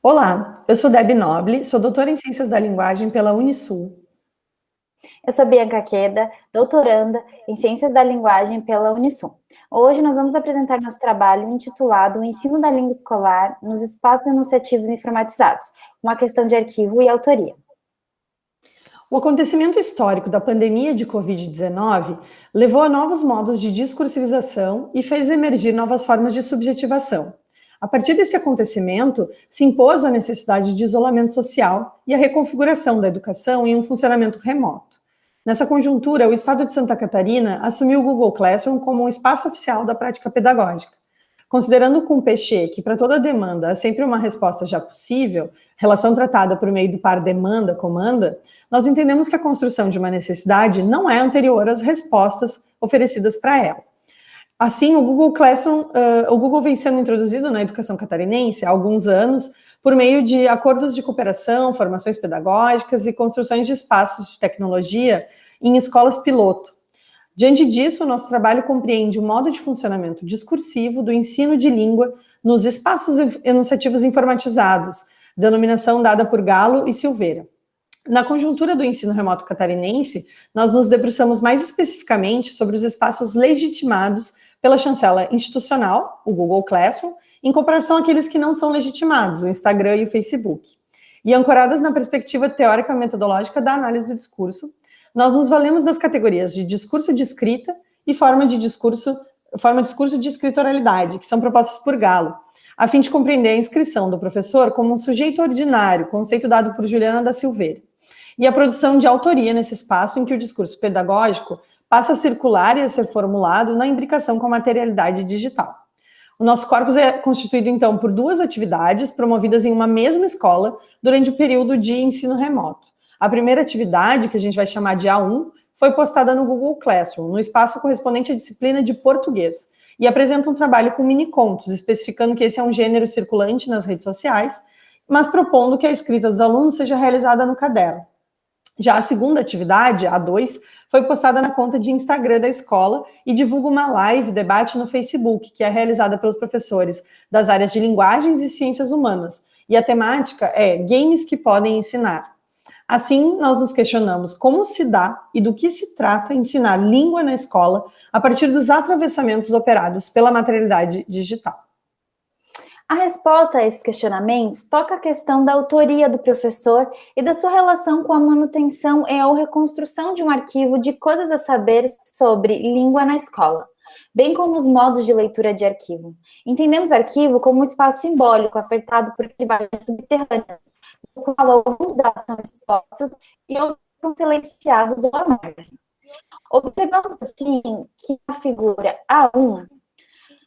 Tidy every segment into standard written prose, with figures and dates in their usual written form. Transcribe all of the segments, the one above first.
Olá, eu sou Debbie Noble, sou doutora em Ciências da Linguagem pela Unisul. Eu sou Bianca Queda, doutoranda em Ciências da Linguagem pela Unisul. Hoje nós vamos apresentar nosso trabalho intitulado O Ensino da Língua Escolar nos Espaços Enunciativos Informatizados, uma questão de arquivo e autoria. O acontecimento histórico da pandemia de Covid-19 levou a novos modos de discursivização e fez emergir novas formas de subjetivação. A partir desse acontecimento, se impôs a necessidade de isolamento social e a reconfiguração da educação em um funcionamento remoto. Nessa conjuntura, o Estado de Santa Catarina assumiu o Google Classroom como um espaço oficial da prática pedagógica. Considerando com o Peixe que para toda demanda há sempre uma resposta já possível, relação tratada por meio do par demanda-comanda, nós entendemos que a construção de uma necessidade não é anterior às respostas oferecidas para ela. Assim, o Google Classroom, o Google vem sendo introduzido na educação catarinense há alguns anos por meio de acordos de cooperação, formações pedagógicas e construções de espaços de tecnologia em escolas piloto. Diante disso, o nosso trabalho compreende o modo de funcionamento discursivo do ensino de língua nos espaços enunciativos informatizados, denominação dada por Galo e Silveira. Na conjuntura do ensino remoto catarinense, nós nos debruçamos mais especificamente sobre os espaços legitimados pela chancela institucional, o Google Classroom, em comparação àqueles que não são legitimados, o Instagram e o Facebook. E ancoradas na perspectiva teórica-metodológica da análise do discurso, nós nos valemos das categorias de discurso de escrita e forma de discurso de escritoralidade, que são propostas por Galo, a fim de compreender a inscrição do professor como um sujeito ordinário, conceito dado por Juliana da Silveira, e a produção de autoria nesse espaço em que o discurso pedagógico passa a circular e a ser formulado na imbricação com a materialidade digital. O nosso corpus é constituído, então, por duas atividades promovidas em uma mesma escola durante o período de ensino remoto. A primeira atividade, que a gente vai chamar de A1, foi postada no Google Classroom, no espaço correspondente à disciplina de português, e apresenta um trabalho com mini-contos, especificando que esse é um gênero circulante nas redes sociais, mas propondo que a escrita dos alunos seja realizada no caderno. Já a segunda atividade, A2, foi postada na conta de Instagram da escola e divulga uma live debate no Facebook, que é realizada pelos professores das áreas de linguagens e ciências humanas. E a temática é games que podem ensinar. Assim, nós nos questionamos como se dá e do que se trata ensinar língua na escola a partir dos atravessamentos operados pela materialidade digital. A resposta a esses questionamentos toca a questão da autoria do professor e da sua relação com a manutenção e ou reconstrução de um arquivo de coisas a saber sobre língua na escola, bem como os modos de leitura de arquivo. Entendemos arquivo como um espaço simbólico afetado por atividades subterrâneas, no qual alguns dados são expostos e outros são silenciados ou à margem. Observamos, assim, que a figura A1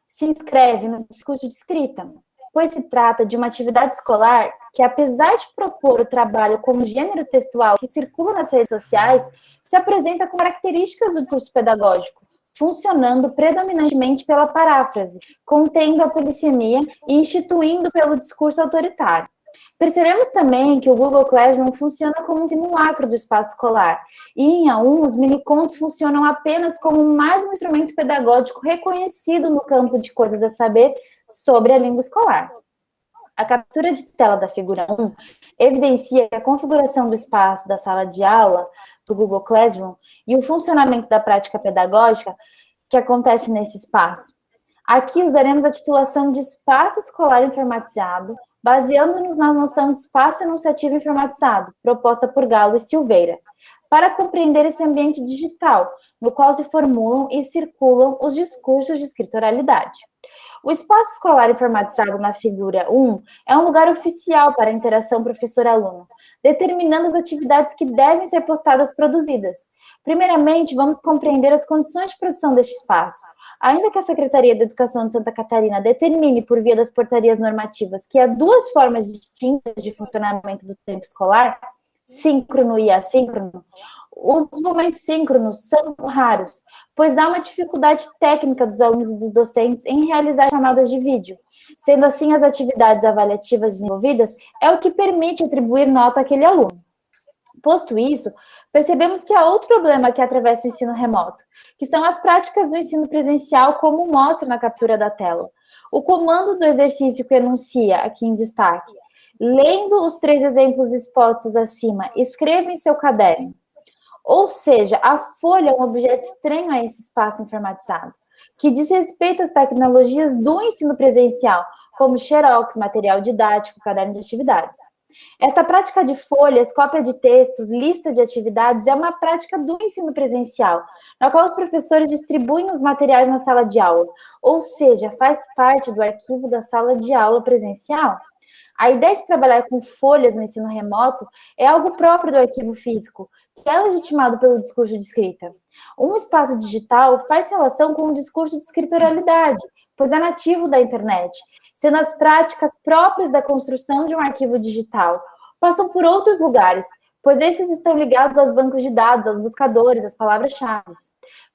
se inscreve no discurso de escrita, pois se trata de uma atividade escolar que, apesar de propor o trabalho como gênero textual que circula nas redes sociais, se apresenta com características do discurso pedagógico, funcionando predominantemente pela paráfrase, contendo a polissemia e instituindo pelo discurso autoritário. Percebemos também que o Google Classroom funciona como um simulacro do espaço escolar, e em A1 os minicontos funcionam apenas como mais um instrumento pedagógico reconhecido no campo de coisas a saber sobre a língua escolar. A captura de tela da figura 1 evidencia a configuração do espaço da sala de aula do Google Classroom e o funcionamento da prática pedagógica que acontece nesse espaço. Aqui usaremos a titulação de espaço escolar informatizado, baseando-nos na noção de espaço enunciativo informatizado, proposta por Galo e Silveira, para compreender esse ambiente digital, no qual se formulam e circulam os discursos de escritoralidade. O espaço escolar informatizado na figura 1 é um lugar oficial para a interação professor-aluno, determinando as atividades que devem ser postadas produzidas. Primeiramente, vamos compreender as condições de produção deste espaço. Ainda que a Secretaria de Educação de Santa Catarina determine, por via das portarias normativas, que há duas formas distintas de funcionamento do tempo escolar, síncrono e assíncrono, os momentos síncronos são raros, pois há uma dificuldade técnica dos alunos e dos docentes em realizar chamadas de vídeo. Sendo assim, as atividades avaliativas desenvolvidas é o que permite atribuir nota àquele aluno. Posto isso, percebemos que há outro problema que atravessa o ensino remoto, que são as práticas do ensino presencial, como mostra na captura da tela. O comando do exercício que enuncia, aqui em destaque, Lendo os 3 exemplos expostos acima, escreva em seu caderno. Ou seja, a folha é um objeto estranho a esse espaço informatizado, que diz respeito às tecnologias do ensino presencial, como xerox, material didático, caderno de atividades. Esta prática de folhas, cópia de textos, lista de atividades é uma prática do ensino presencial, na qual os professores distribuem os materiais na sala de aula, ou seja, faz parte do arquivo da sala de aula presencial. A ideia de trabalhar com folhas no ensino remoto é algo próprio do arquivo físico, que é legitimado pelo discurso de escrita. Um espaço digital faz relação com o discurso de escritoralidade, pois é nativo da internet, sendo as práticas próprias da construção de um arquivo digital. Passam por outros lugares, pois esses estão ligados aos bancos de dados, aos buscadores, às palavras-chave.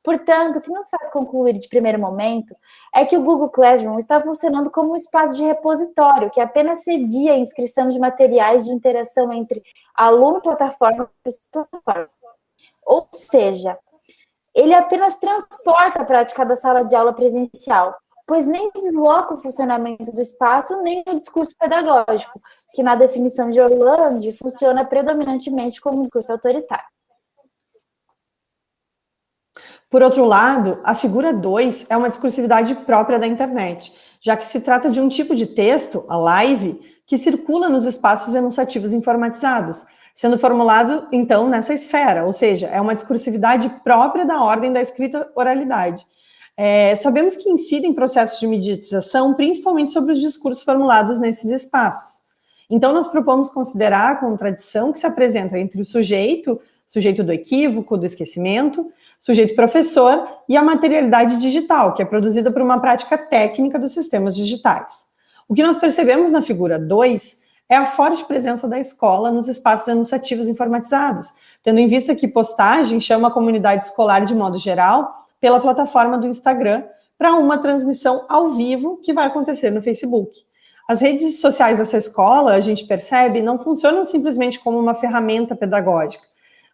Portanto, o que nos faz concluir de primeiro momento é que o Google Classroom está funcionando como um espaço de repositório que apenas cedia a inscrição de materiais de interação entre aluno, plataforma e plataforma. Ou seja, ele apenas transporta a prática da sala de aula presencial, pois nem desloca o funcionamento do espaço, nem o discurso pedagógico, que na definição de Orlandi funciona predominantemente como um discurso autoritário. Por outro lado, a figura 2 é uma discursividade própria da internet, já que se trata de um tipo de texto, a live, que circula nos espaços enunciativos informatizados, sendo formulado, então, nessa esfera, ou seja, é uma discursividade própria da ordem da escrita oralidade. Sabemos que incide em processos de mediatização, principalmente sobre os discursos formulados nesses espaços. Então, nós propomos considerar a contradição que se apresenta entre o sujeito do equívoco, do esquecimento, sujeito professor e a materialidade digital, que é produzida por uma prática técnica dos sistemas digitais. O que nós percebemos na figura 2 é a forte presença da escola nos espaços enunciativos informatizados, tendo em vista que postagem chama a comunidade escolar de modo geral pela plataforma do Instagram para uma transmissão ao vivo que vai acontecer no Facebook. As redes sociais dessa escola, a gente percebe, não funcionam simplesmente como uma ferramenta pedagógica.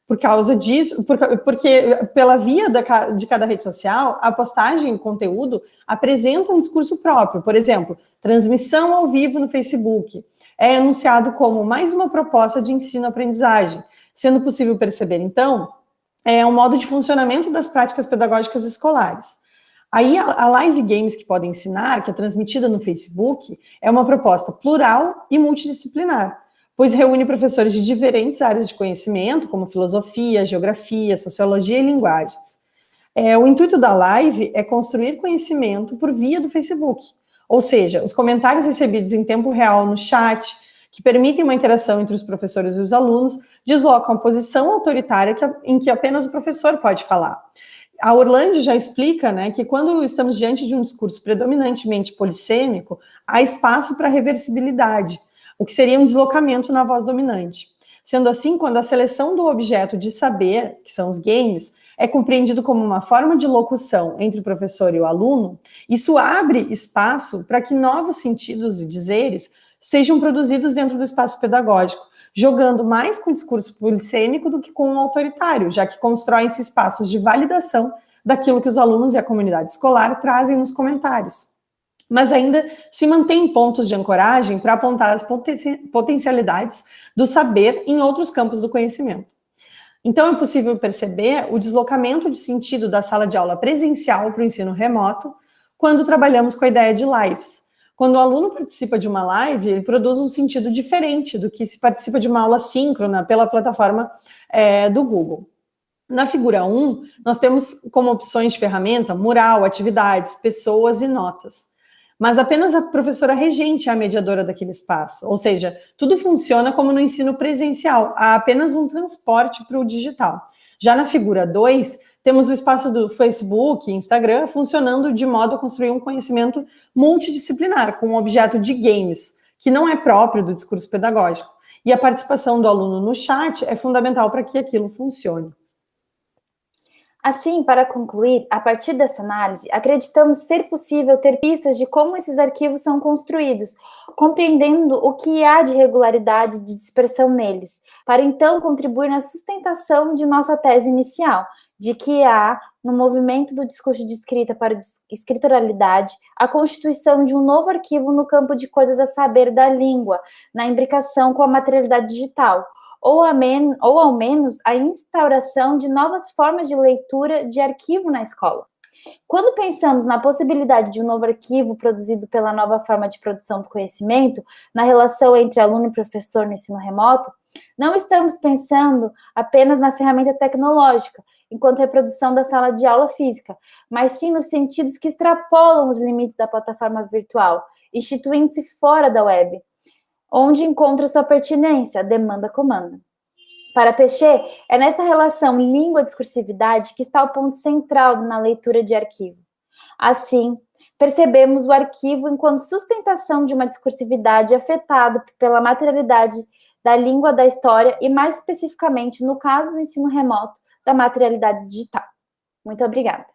Por causa disso, porque pela via de cada rede social, a postagem e o conteúdo apresenta um discurso próprio. Por exemplo, transmissão ao vivo no Facebook é anunciado como mais uma proposta de ensino-aprendizagem, sendo possível perceber, então, um modo de funcionamento das práticas pedagógicas escolares. Aí, a Live Games que podem ensinar, que é transmitida no Facebook, é uma proposta plural e multidisciplinar, pois reúne professores de diferentes áreas de conhecimento, como filosofia, geografia, sociologia e linguagens. O intuito da live é construir conhecimento por via do Facebook, ou seja, os comentários recebidos em tempo real no chat, que permitem uma interação entre os professores e os alunos, deslocam a posição autoritária em que apenas o professor pode falar. A Orlandi já explica, né, que quando estamos diante de um discurso predominantemente polissêmico, há espaço para reversibilidade, o que seria um deslocamento na voz dominante. Sendo assim, quando a seleção do objeto de saber, que são os games, é compreendido como uma forma de locução entre o professor e o aluno, isso abre espaço para que novos sentidos e dizeres sejam produzidos dentro do espaço pedagógico, jogando mais com o discurso polissêmico do que com o autoritário, já que constroem-se espaços de validação daquilo que os alunos e a comunidade escolar trazem nos comentários. Mas ainda se mantém pontos de ancoragem para apontar as potencialidades do saber em outros campos do conhecimento. Então, é possível perceber o deslocamento de sentido da sala de aula presencial para o ensino remoto quando trabalhamos com a ideia de lives. Quando o aluno participa de uma live, ele produz um sentido diferente do que se participa de uma aula síncrona pela plataforma do Google. Na figura 1, nós temos como opções de ferramenta mural, atividades, pessoas e notas. Mas apenas a professora regente é a mediadora daquele espaço, ou seja, tudo funciona como no ensino presencial, há apenas um transporte para o digital. Já na figura 2, temos o espaço do Facebook e Instagram funcionando de modo a construir um conhecimento multidisciplinar, com um objeto de games, que não é próprio do discurso pedagógico. E a participação do aluno no chat é fundamental para que aquilo funcione. Assim, para concluir, a partir dessa análise, acreditamos ser possível ter pistas de como esses arquivos são construídos, compreendendo o que há de regularidade e de dispersão neles, para então contribuir na sustentação de nossa tese inicial, de que há, no movimento do discurso de escrita para a escritoralidade, a constituição de um novo arquivo no campo de coisas a saber da língua, na imbricação com a materialidade digital, ou ao menos a instauração de novas formas de leitura de arquivo na escola. Quando pensamos na possibilidade de um novo arquivo produzido pela nova forma de produção do conhecimento, na relação entre aluno e professor no ensino remoto, não estamos pensando apenas na ferramenta tecnológica, enquanto reprodução da sala de aula física, mas sim nos sentidos que extrapolam os limites da plataforma virtual, instituindo-se fora da web, onde encontra sua pertinência, demanda-comanda. Para Pechet, é nessa relação língua-discursividade que está o ponto central na leitura de arquivo. Assim, percebemos o arquivo enquanto sustentação de uma discursividade afetada pela materialidade da língua da história e, mais especificamente, no caso do ensino remoto, da materialidade digital. Muito obrigada.